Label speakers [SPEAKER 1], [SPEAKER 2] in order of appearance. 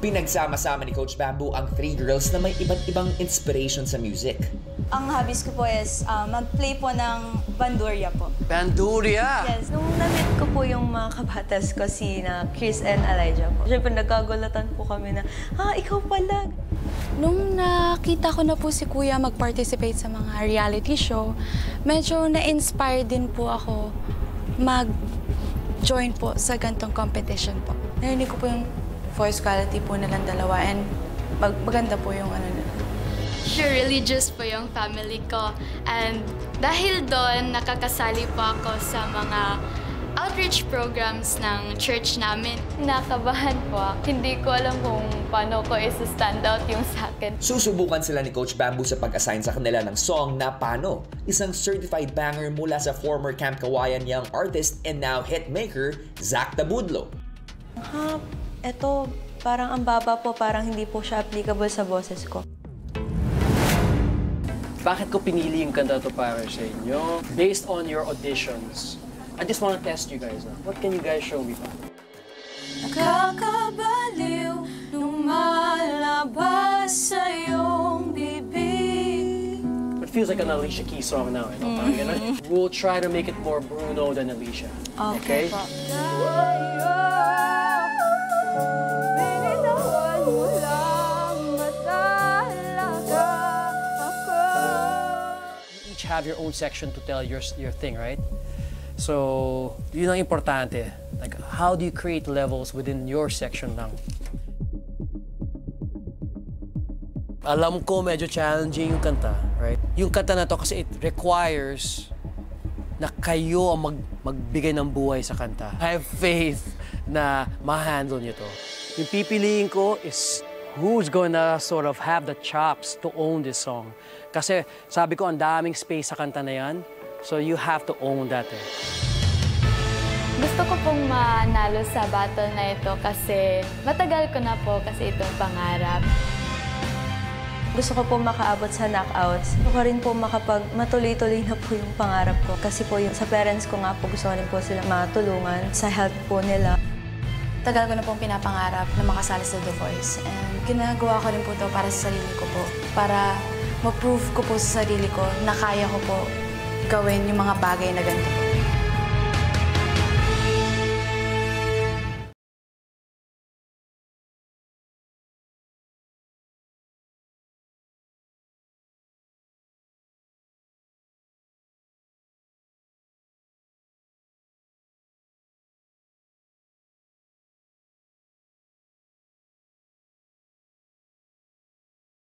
[SPEAKER 1] Pinagsama-sama ni Coach Bamboo ang 3 girls na may iba't ibang inspiration sa music.
[SPEAKER 2] Ang hobbies ko po is mag-play po ng bandurria po.
[SPEAKER 3] Bandurria?
[SPEAKER 4] Yes, nung na-meet ko po yung mga kabatas ko, na Chris and Elijah po. Siyempre, nagkagulatan po kami na, ikaw pala.
[SPEAKER 5] Nung nakita ko na po si Kuya mag-participate sa mga reality show, medyo na-inspire din po ako mag-join po sa ganitong competition po. Narinig ko po yung voice quality po nilang dalawa and maganda po yung ano nila.
[SPEAKER 6] Sure, religious po yung family ko. And dahil doon, nakakasali po ako sa mga outreach programs ng church namin.
[SPEAKER 7] Nakabahan po. Hindi ko alam kung paano ko isa-stand out yung sa akin.
[SPEAKER 1] Susubukan sila ni Coach Bamboo sa pag-assign sa kanila ng song na Pano, isang certified banger mula sa former Camp Kawayan young artist and now hitmaker, Zach Tabudlo.
[SPEAKER 4] Eto, parang ang baba po, parang hindi po siya applicable sa boses ko.
[SPEAKER 3] Bakit ko pinili yung kanta to para sa inyo? Based on your auditions, I just want to test you guys now. What can you guys show me pa?
[SPEAKER 5] Nakakabaliw nung malabas sa iyong bibig.
[SPEAKER 3] It feels like an Alicia Keys song now. Parang ganun. We'll try to make it more Bruno than Alicia. Okay? You each have your own section to tell your thing, right? So, yun ang importante. Like, how do you create levels within your section lang? Alam ko medyo challenging yung kanta, right? Yung kanta na to kasi it requires na kayo ang magbigay ng buhay sa kanta. I have faith na ma-handle nyo to. Yung pipiliin ko is who's gonna sort of have the chops to own this song. Kasi sabi ko, ang daming space sa kanta na yan. So you have to own that.
[SPEAKER 7] Gusto ko pong manalo sa battle na ito kasi matagal ko na po kasi itong pangarap.
[SPEAKER 4] Gusto ko po makaabot sa knockouts. Gusto ko rin po matuloy-tuloy na po yung pangarap ko. Kasi po yung sa parents ko nga po, gusto ko rin po sila matulungan sa health po nila.
[SPEAKER 5] Tagal ko na pong pinapangarap na makasali sa The Voice. And ginagawa ko rin po ito para sa sarili ko po. Para ma-prove ko po sa sarili ko na kaya ko po gawin yung mga bagay na ganito.